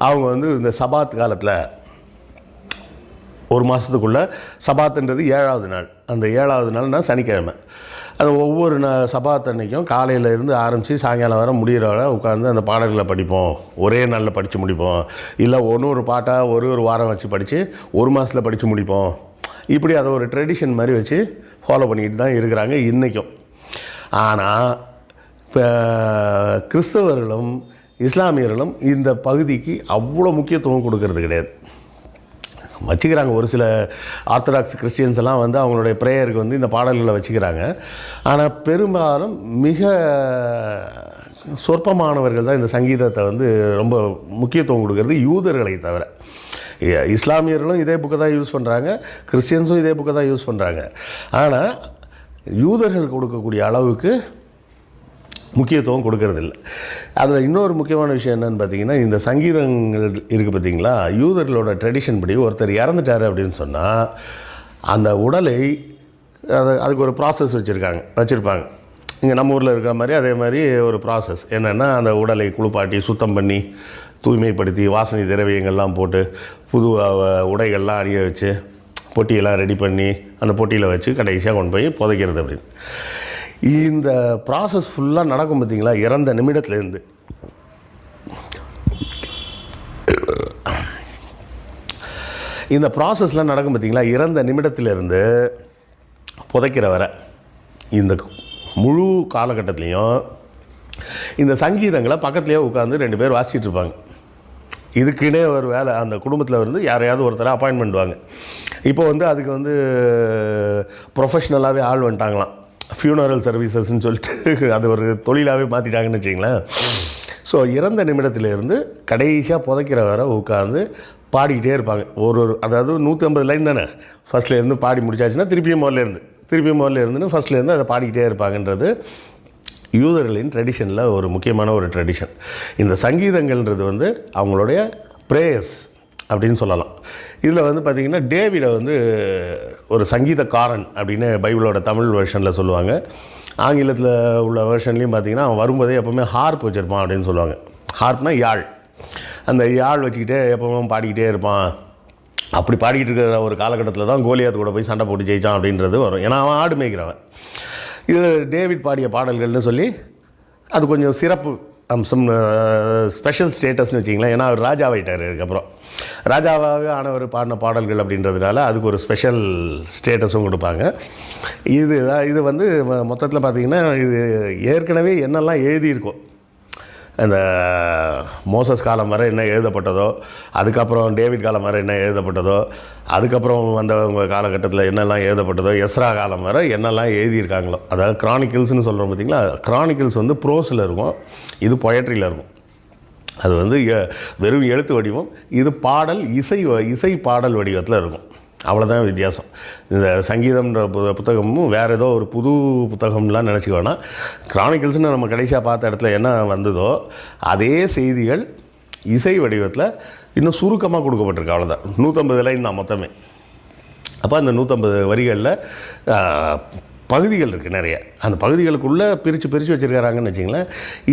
அவங்க வந்து இந்த சபாத் காலத்தில் ஒரு மாதத்துக்குள்ளே சபாத்துன்றது 7வது நாள், அந்த 7வது நாள்னால் சனிக்கிழமை, அது ஒவ்வொரு சபாத் அன்னைக்கும் காலையிலேருந்து ஆரம்பித்து சாயங்காலம் வர முடிகிற வரை உட்காந்து அந்த பாடல்களை படிப்போம். ஒரே நாளில் படித்து முடிப்போம், இல்லை ஒரு பாட்டாக ஒரு வாரம் வச்சு படித்து ஒரு மாதத்தில் படித்து முடிப்போம். இப்படி அதை ஒரு ட்ரெடிஷன் மாதிரி வச்சு ஃபாலோ பண்ணிக்கிட்டு தான் இருக்கிறாங்க இன்றைக்கும். ஆனால் இப்போ கிறிஸ்தவர்களும் இஸ்லாமியர்களும் இந்த பகுதிக்கு அவ்வளோ முக்கியத்துவம் கொடுக்கறது கிடையாது. வச்சுக்கிறாங்க. ஒரு சில ஆர்த்தடாக்ஸ் கிறிஸ்டியன்ஸ் எல்லாம் வந்து அவங்களுடைய ப்ரேயருக்கு வந்து இந்த பாடல்களை வச்சுக்கிறாங்க. ஆனால் பெரும்பாலும் மிக சொற்பமானவர்கள் தான் இந்த சங்கீதத்தை வந்து ரொம்ப முக்கியத்துவம் கொடுக்கறது, யூதர்களை தவிர. இஸ்லாமியர்களும் இதே புக்கை தான் யூஸ் பண்ணுறாங்க, கிறிஸ்டியன்ஸும் இதே புக்கை தான் யூஸ் பண்ணுறாங்க. ஆனால் யூதர்கள் கொடுக்கக்கூடிய அளவுக்கு முக்கியத்துவம் கொடுக்கறதில்ல. அதில் இன்னொரு முக்கியமான விஷயம் என்னென்னு பார்த்தீங்கன்னா, இந்த சங்கீதங்கள் இருக்குது பார்த்தீங்களா, யூதர்களோட ட்ரெடிஷன் படி ஒருத்தர் இறந்துட்டார் அப்படின்னு சொன்னால் அந்த உடலை அதுக்கு ஒரு ப்ராசஸ் வச்சுருப்பாங்க. இங்கே நம்ம ஊரில் இருக்கிற மாதிரி அதே மாதிரி ஒரு ப்ராசஸ் என்னென்னா, அந்த உடலை குளிப்பாட்டி சுத்தம் பண்ணி தூய்மைப்படுத்தி வாசனை திரவியங்கள்லாம் போட்டு புது உடைகள்லாம் அணிய வச்சு பொட்டியெல்லாம் ரெடி பண்ணி அந்த பொட்டியில் வச்சு கடைசியாக கொண்டு போய் புதைக்கிறது அப்படின்னு. இந்த ப்ராசஸ் ஃபுல்லாக நடக்கும் பார்த்தீங்களா, இறந்த நிமிடத்துலேருந்து. இந்த ப்ராசஸ்லாம் நடக்கும் பார்த்தீங்களா, இறந்த நிமிடத்திலேருந்து புதைக்கிற வரை இந்த முழு காலகட்டத்துலேயும் இந்த சங்கீதங்களை பக்கத்துலேயே உட்காந்து 2 பேர் வாசிச்சுட்டு இருப்பாங்க. இதுக்குன்னே ஒரு வேலை அந்த குடும்பத்தில் வந்து யாரையாவது ஒருத்தரை அப்பாயின்ட் பண்ணுவாங்க. இப்போ வந்து அதுக்கு வந்து ப்ரொஃபஷ்னலாகவே ஆள் வந்துட்டாங்களாம், ஃபியூனரல் சர்வீசஸ்ன்னு சொல்லிட்டு அது ஒரு தொழிலாகவே மாற்றிட்டாங்கன்னு வச்சிங்களேன். ஸோ இறந்த நிமிடத்திலேருந்து கடைசியாக புதைக்கிற வரை உட்காந்து பாடிக்கிட்டே இருப்பாங்க. அதாவது 150 லைன் தானே, ஃபஸ்ட்லேருந்து பாடி முடிச்சாச்சுன்னா திருப்பியும் முதல்ல இருந்துன்னு ஃபஸ்ட்லேருந்து அதை பாடிக்கிட்டே இருப்பாங்கன்றது யூதர்களின் ட்ரெடிஷனில் ஒரு முக்கியமான ஒரு ட்ரெடிஷன். இந்த சங்கீதங்கள்ன்றது வந்து அவங்களுடைய ப்ரேயர்ஸ் அப்படின்னு சொல்லலாம். இதில் வந்து பார்த்திங்கன்னா டேவிடை வந்து ஒரு சங்கீதக்காரன் அப்படின்னு பைபிளோட தமிழ் வெர்ஷனில் சொல்லுவாங்க. ஆங்கிலத்தில் உள்ள வெர்ஷன்லேயும் பார்த்திங்கன்னா அவன் வரும்போதே எப்போவுமே ஹார்ப் வச்சுருப்பான் அப்படின்னு சொல்லுவாங்க. ஹார்ப்னால் யாழ், அந்த யாழ் வச்சுக்கிட்டே எப்பவும் பாடிக்கிட்டே இருப்பான். அப்படி பாடிக்கிட்டு இருக்கிற ஒரு காலகட்டத்தில் தான் கோலியாத் கூட போய் சண்டை போட்டு ஜெயிச்சான் அப்படின்றது வரும். ஏன்னா அவன் ஆடு மேய்க்கிறவன். இது டேவிட் பாடிய பாடல்கள்னு சொல்லி அது கொஞ்சம் சிறப்பு அம்சம், ஸ்பெஷல் ஸ்டேட்டஸ்னு வச்சிங்களேன். ஏன்னா அவர் ராஜாவாயிட்டார். அதுக்கப்புறம் ராஜாவாகவே ஆனவர் பாடின பாடல்கள் அப்படின்றதுனால அதுக்கு ஒரு ஸ்பெஷல் ஸ்டேட்டஸும் கொடுப்பாங்க. இது வந்து மொத்தத்தில் பார்த்திங்கன்னா இது ஏற்கனவே என்னெல்லாம் எழுதியிருக்கோம், அந்த மோசஸ் காலம் வரை என்ன எழுதப்பட்டதோ, அதுக்கப்புறம் டேவிட் காலம் வரை என்ன எழுதப்பட்டதோ, அதுக்கப்புறம் வந்தவங்க காலகட்டத்தில் என்னெல்லாம் எழுதப்பட்டதோ, எஸ்ரா காலம் வரை என்னெல்லாம் எழுதியிருக்காங்களோ, அதாவது கிரானிக்கிள்ஸ்னு சொல்கிறோம் பார்த்திங்களா. கிரானிக்கிள்ஸ் வந்து ப்ரோஸில் இருக்கும், இது பொயட்ரியில் இருக்கும். அது வந்து வெறும் எழுத்து வடிவம், இது பாடல் இசை பாடல் வடிவத்தில் இருக்கும். அவ்வளோதான் வித்தியாசம். இந்த சங்கீதம்ன்ற புத்தகமும் வேறு ஏதோ ஒரு புது புத்தகம்லாம் நினச்சிக்க வேணாம். கிரானிக்கல்ஸ்னு நம்ம கடைசியாக பார்த்த இடத்துல என்ன வந்ததோ அதே செய்திகள் இசை வடிவத்தில் இன்னும் சுருக்கமாக கொடுக்கப்பட்டிருக்கு. அவ்வளோதான். 150 லைன் தான் மொத்தமே. அப்போ அந்த 150 வரிகளில் பகுதிகள் இருக்குது நிறைய. அந்த பகுதிகளுக்குள்ளே பிரித்து வச்சுருக்கிறாங்கன்னு வச்சிங்களேன்.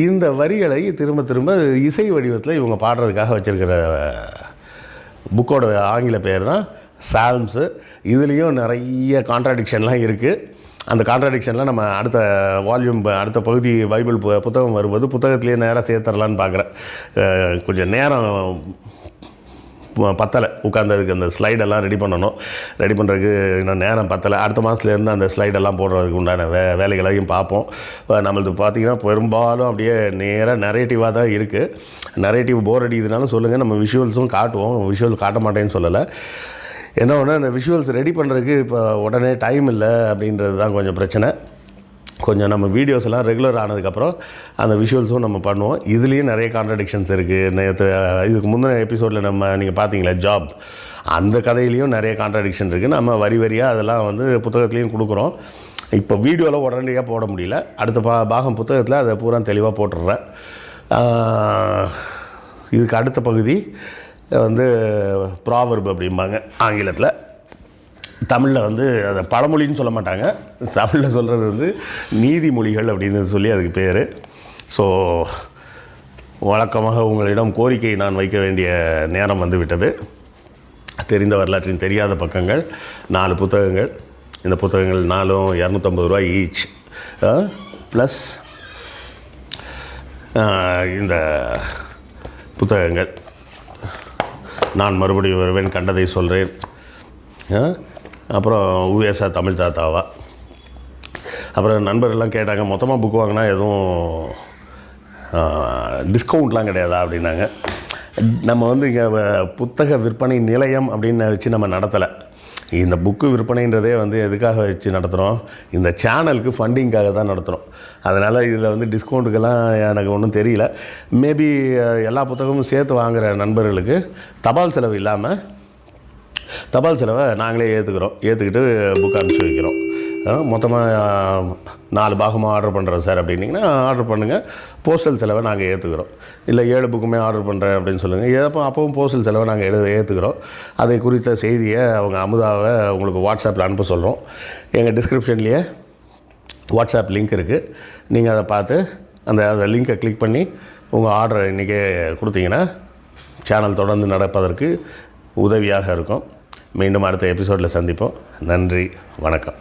இந்த வரிகளை திரும்ப இசை வடிவத்தில் இவங்க பாடுறதுக்காக வச்சுருக்கிற புக்கோட ஆங்கில பேர் தான் சால்ம்ஸு. இதுலேயும் நிறைய கான்ட்ராடிக்ஷன்லாம் இருக்குது. அந்த கான்ட்ராடிக்ஷன்லாம் நம்ம அடுத்த பகுதி பைபிள் புத்தகம் வரும்போது புத்தகத்துலேயே நேராக சேர்த்துடலான்னு பார்க்குறேன். கொஞ்சம் நேரம் பத்தலை உட்காந்ததுக்கு, அந்த ஸ்லைடெல்லாம் ரெடி பண்ணுறதுக்கு இன்னும் நேரம் பத்தலை. அடுத்த மாதத்துலேருந்து அந்த ஸ்லைடெல்லாம் போடுறதுக்கு உண்டான வேலைகளையும் பார்ப்போம். நம்மளது பார்த்திங்கன்னா பெரும்பாலும் அப்படியே நேராக நரேட்டிவாக தான் இருக்குது. நரேட்டிவ் போர் அடிக்குதுனாலும் சொல்லுங்கள், நம்ம விஷுவல்ஸும் காட்டுவோம். விஷுவல் காட்ட மாட்டேன்னு சொல்லலை. என்ன ஒன்று, அந்த விஷுவல்ஸ் ரெடி பண்ணுறதுக்கு இப்போ உடனே டைம் இல்லை அப்படின்றது தான் கொஞ்சம் பிரச்சனை. கொஞ்சம் நம்ம வீடியோஸ் எல்லாம் ரெகுலர் ஆனதுக்கப்புறம் அந்த விஷுவல்ஸும் நம்ம பண்ணுவோம். இதுலேயும் நிறைய கான்ட்ரடிக்ஷன்ஸ் இருக்குது. இதுக்கு முந்தின எபிசோடில் நீங்கள் பார்த்தீங்களா ஜாப், அந்த கதையிலையும் நிறைய கான்ட்ரடிக்ஷன் இருக்குது. நம்ம வரியாக அதெல்லாம் வந்து புத்தகத்துலேயும் கொடுக்குறோம். இப்போ வீடியோவில் உடனடியாக போட முடியல. அடுத்த பாகம் புத்தகத்தில் அதை பூரா தெளிவாக போட்டுடுறேன். இதுக்கு அடுத்த பகுதி வந்து ப்ராவர்ப் அப்படிம்பாங்க ஆங்கிலத்தில். தமிழில் வந்து அதை பழமொழின்னு சொல்ல மாட்டாங்க, தமிழில் சொல்கிறது வந்து நீதிமொழிகள் அப்படின்னு சொல்லி அதுக்கு பேர். ஸோ வழக்கமாக உங்களிடம் கோரிக்கை நான் வைக்க வேண்டிய நேரம் வந்து விட்டது. தெரிந்த வரலாற்றின் தெரியாத பக்கங்கள் 4 புத்தகங்கள். இந்த புத்தகங்கள் 4ம் 250 ரூபா ஈச், ப்ளஸ் இந்த புத்தகங்கள் நான் மறுபடியும் வருவேன், கண்டதை சொல்கிறேன், அப்புறம் உவேசா தமிழ் தாத்தாவா. அப்புறம் நண்பர்கள்லாம் கேட்டாங்க, மொத்தமாக புக் வாங்கினா எதுவும் டிஸ்கவுண்ட்லாம் கிடையாதா அப்படின்னாங்க. நம்ம வந்து இங்கே புத்தக விற்பனை நிலையம் அப்படின்னு வச்சு நம்ம நடத்தலை. இந்த புக்கு விற்பனைன்றதே வந்து எதுக்காக வச்சு நடத்துகிறோம், இந்த சேனலுக்கு ஃபண்டிங்காக தான் நடத்துகிறோம். அதனால் இதில் வந்து டிஸ்கவுண்ட்டுக்கெல்லாம் எனக்கு ஒன்றும் தெரியல. மேபி எல்லா புத்தகமும் சேர்த்து வாங்குகிற நண்பர்களுக்கு தபால் செலவு இல்லாமல் தபால் செலவை நாங்களே ஏற்றுக்கிட்டு புக் அனுப்பிச்சி வைக்கிறோம். மொத்தமாக 4 பாகமாக ஆர்டர் பண்ணுறோம் சார் அப்படின்னிங்கன்னா ஆர்டர் பண்ணுங்கள், போஸ்டல் செலவை நாங்கள் ஏற்றுக்கிறோம். இல்லை 7 புக்குமே ஆர்டர் பண்ணுறேன் அப்படின்னு சொல்லுங்கள், அப்பவும் போஸ்டல் செலவை நாங்கள் ஏற்றுக்கிறோம். அதை குறித்த செய்தியை அவங்க அமுதாவை உங்களுக்கு வாட்ஸ்அப்பில் அனுப்ப சொல்கிறோம். எங்கள் டிஸ்கிரிப்ஷன்லேயே வாட்ஸ்அப் லிங்க் இருக்குது. நீங்கள் அதை பார்த்து அந்த லிங்கை கிளிக் பண்ணி உங்கள் ஆர்டரை இன்றைக்கே கொடுத்தீங்கன்னா சேனல் தொடர்ந்து நடப்பதற்கு உதவியாக இருக்கும். மீண்டும் அடுத்த எபிசோடில் சந்திப்போம். நன்றி, வணக்கம்.